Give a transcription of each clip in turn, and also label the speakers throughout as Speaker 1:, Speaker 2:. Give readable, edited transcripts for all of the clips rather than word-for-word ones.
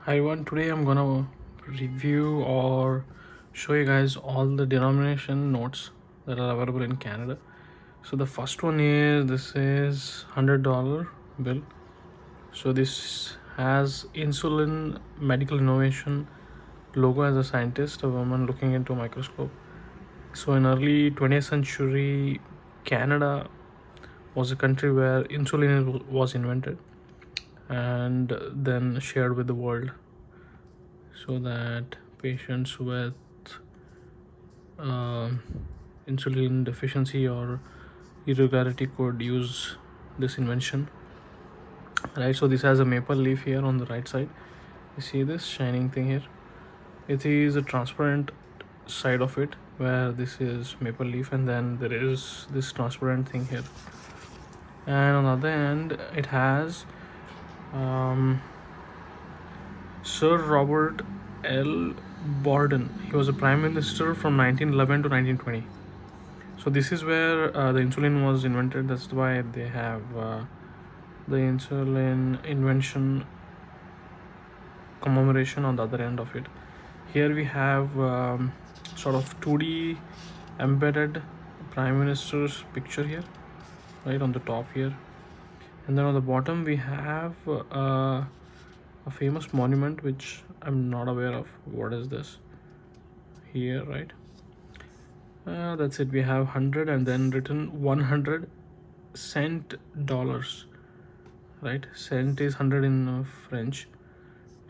Speaker 1: Hi everyone, today I'm gonna review or show you guys all the denomination notes that are available in Canada. So the first one is this is $100 bill. So this has insulin medical innovation logo as a scientist, a woman looking into a microscope. So in early 20th century, Canada was a country where insulin was invented and then shared with the world, so that patients with um insulin deficiency or irregularity could use this invention, right? So this has a maple leaf here on the right side. You see this shining thing here? It is a transparent side of it where this is maple leaf, and then there is this transparent thing here. And on the other end, it has Sir Robert L. Borden. He was a prime minister from 1911 to 1920. So this is where the insulin was invented. That's why they have the insulin invention commemoration on the other end of it. Here we have sort of 2D embedded prime minister's picture here, right on the top here. And then on the bottom we have a famous monument which I'm not aware of. What is this here, right? That's it. We have 100 and then written 100 cent dollars, right? Cent is 100 in French.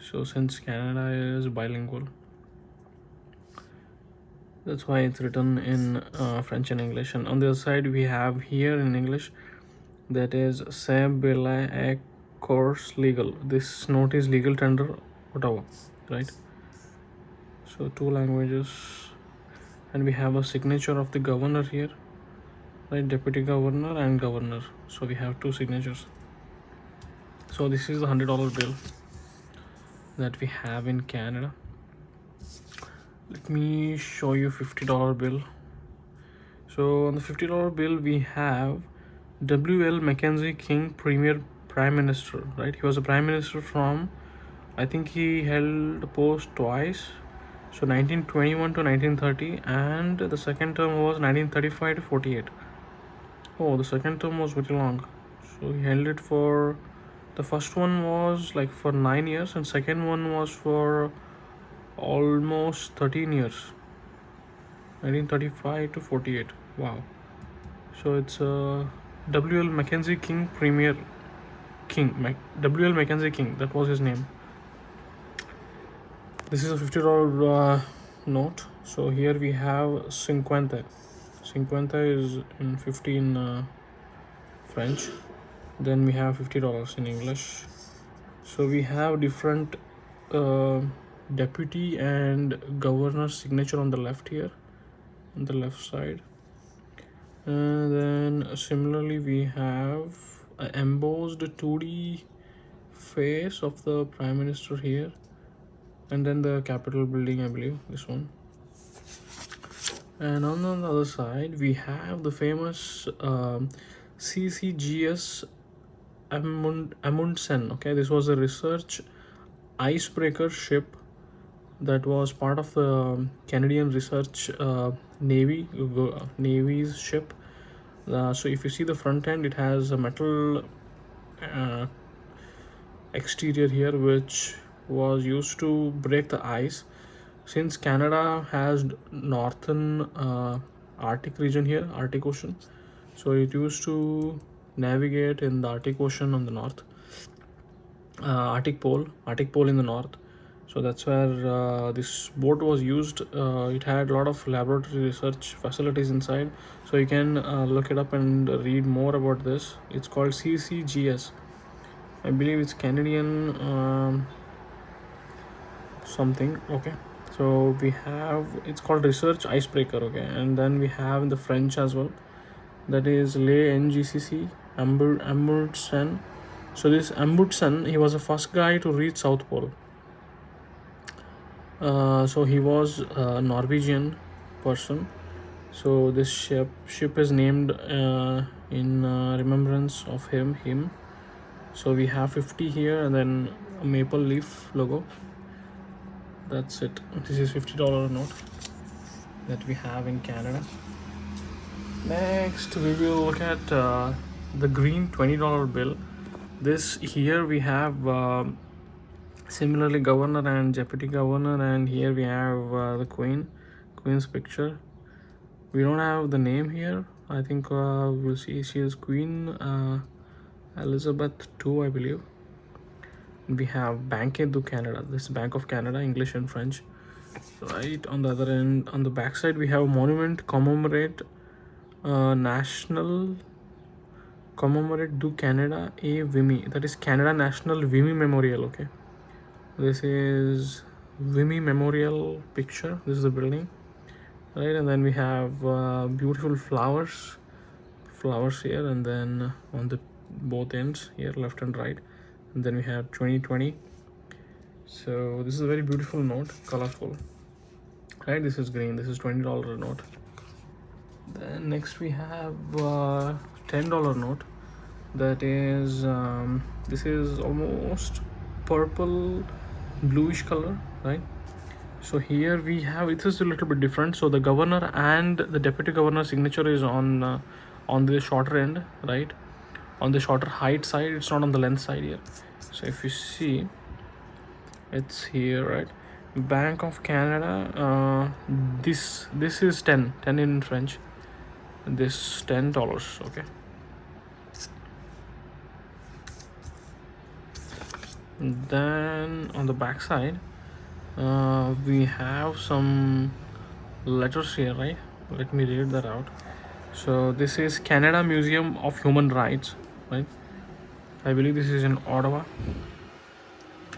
Speaker 1: So since Canada is bilingual, that's why it's written in French and English. And on the other side we have here in English, that is c'est bel et course legal. This note is legal tender, whatever, right? So 2 languages. And we have a signature of the governor here, right? Deputy governor and governor. So we have 2 signatures. So this is the $100 bill that we have in Canada. Let me show you $50 bill. So on the $50 bill we have W.L. Mackenzie King, Premier Prime Minister, right? He was a prime minister from, I think he held the post twice. So 1921 to 1930, and the second term was 1935 to 48. Oh, the second term was very long. So he held it for, the first one was like for 9 years, and second one was for almost 13 years, 1935 to 48. Wow. So it's W.L. Mackenzie King, Premier King, W.L. Mackenzie King, that was his name. This is a $50 note. So here we have 50. 50 is in 50 in French. Then we have $50 in English. So we have different deputy and governor signature on the left here, on the left side. And then similarly we have an embossed 2D face of the prime minister here, and then the Capitol building, I believe, this one. And on the other side we have the famous CCGS Amundsen. Okay, this was a research icebreaker ship that was part of the Canadian research Navy's ship. So if you see the front end, it has a metal exterior here which was used to break the ice. Since Canada has northern Arctic region here, Arctic Ocean, so it used to navigate in the Arctic Ocean on the north, Arctic Pole in the north. So that's where this boat was used. It had a lot of laboratory research facilities inside, so you can look it up and read more about this. It's called CCGS. I believe it's Canadian something. Okay, so we have, it's called research icebreaker. Okay, and then we have in the French as well, that is Le NGCC Amundsen. So this Amundsen, he was the first guy to reach South Pole. So he was a Norwegian person. So this ship is named in remembrance of him. So we have 50 here, and then a maple leaf logo. That's it. This is $50 note that we have in Canada. Next we will look at the green $20 bill. This here we have similarly governor and deputy governor, and here we have the queen's picture. We don't have the name here. I think we'll see she is Queen Elizabeth II, I believe. We have Banque du Canada. This is Bank of Canada, English and French. Right on the other end, on the back side, we have monument commemorate national commemorate du Canada a Vimy. That is Canada National Vimy Memorial. Okay, this is Vimy Memorial picture. This is the building, right? And then we have beautiful flowers here, and then on the both ends here, left and right. And then we have 2020. So this is a very beautiful note, colorful, right? This is green. This is $20 note. Then next we have $10 note. That is this is almost purple bluish color, right? So here we have, it is a little bit different. So the governor and the deputy governor signature is on the shorter end, right? On the shorter height side, it's not on the length side here. So if you see, it's here, right? Bank of Canada. This is 10 in French. This $10. Okay. Then on the back side, we have some letters here, right? Let me read that out. So this is Canada Museum of Human Rights, right? I believe this is in Ottawa,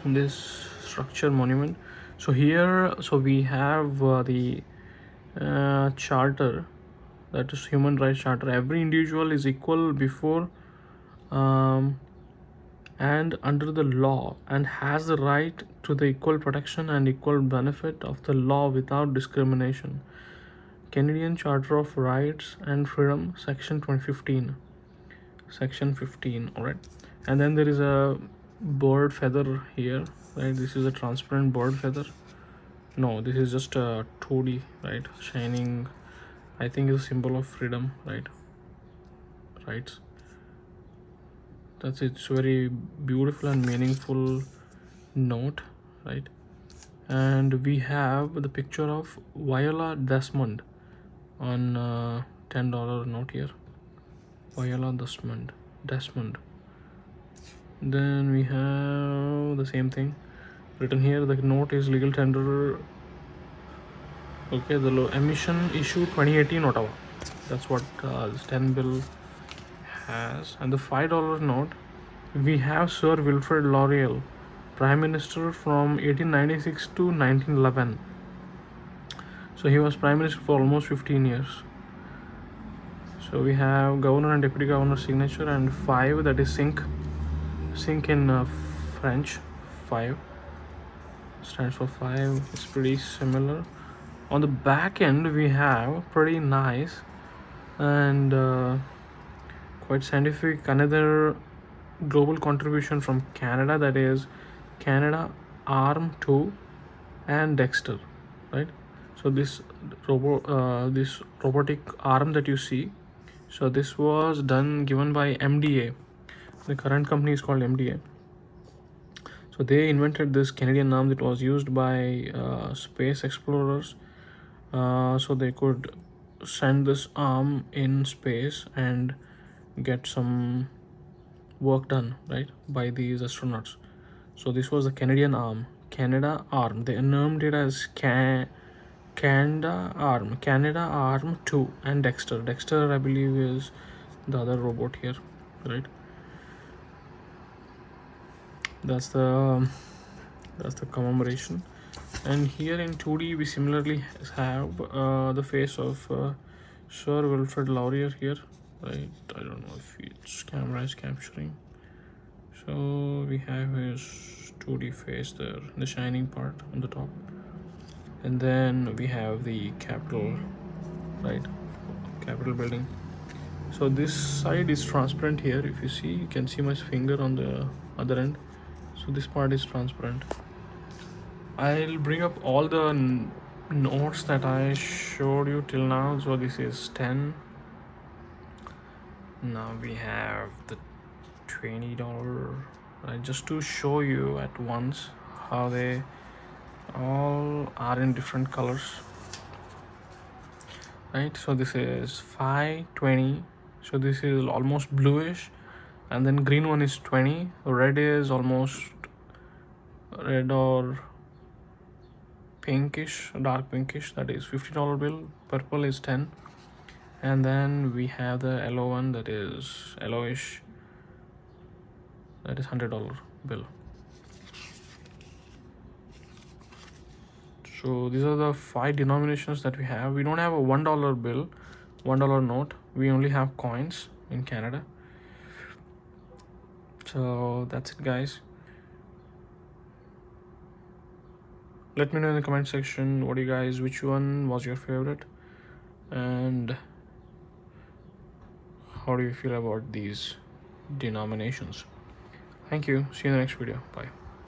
Speaker 1: this structure monument. So here, so we have the charter, that is human rights charter. Every individual is equal before and under the law, and has the right to the equal protection and equal benefit of the law without discrimination. Canadian Charter of Rights and Freedom, section 2015. Section 15. All right. And then there is a bird feather here, right? This is a transparent bird feather. No, this is just a 2D, right? Shining, I think, is a symbol of freedom, right? Rights. That's it. It's very beautiful and meaningful note, right? And we have the picture of Viola Desmond on $10 note here. Viola Desmond. Then we have the same thing written here. The note is legal tender. Okay, the emission issue 2018 Ottawa. That's what this 10 bill has. And the $5 note, we have Sir Wilfrid Laurier, Prime Minister from 1896 to 1911. So he was Prime Minister for almost 15 years. So we have Governor and Deputy Governor signature, and 5, that is sync in French. 5 stands for 5. It's pretty similar. On the back end, we have pretty nice and quite scientific another global contribution from Canada, that is Canada Arm 2 and Dexter, right? So this robotic arm that you see, so this was given by MDA. The current company is called MDA. So they invented this Canadian arm that was used by space explorers, so they could send this arm in space and get some work done, right, by these astronauts. So this was the Canadian arm, Canada Arm. They named it as Canada Arm 2 and Dexter. Dexter, I believe, is the other robot here, right? That's the commemoration. And here in 2D, we similarly have the face of Sir Wilfrid Laurier here, right? I don't know if its camera is capturing. So we have his 2D face there, the shining part on the top. And then we have the Capitol, right? Capitol building. So this side is transparent here. If you see, you can see my finger on the other end. So So this part is transparent. I'll bring up all the notes that I showed you till now. So this is 10. Now we have the $20. Just to show you at once how they all are in different colors, right? So this is 520. So this is almost bluish, and then green one is 20. Red is almost red or pinkish, dark pinkish, that is $50 bill. Purple is 10. And then we have the yellow one, that is yellowish, that is $100 bill. So these are the 5 denominations that we have. We don't have a $1 bill, $1 note. We only have coins in Canada. So that's it, guys. Let me know in the comment section which one was your favorite, and how do you feel about these denominations. Thank you. See you in the next video. Bye.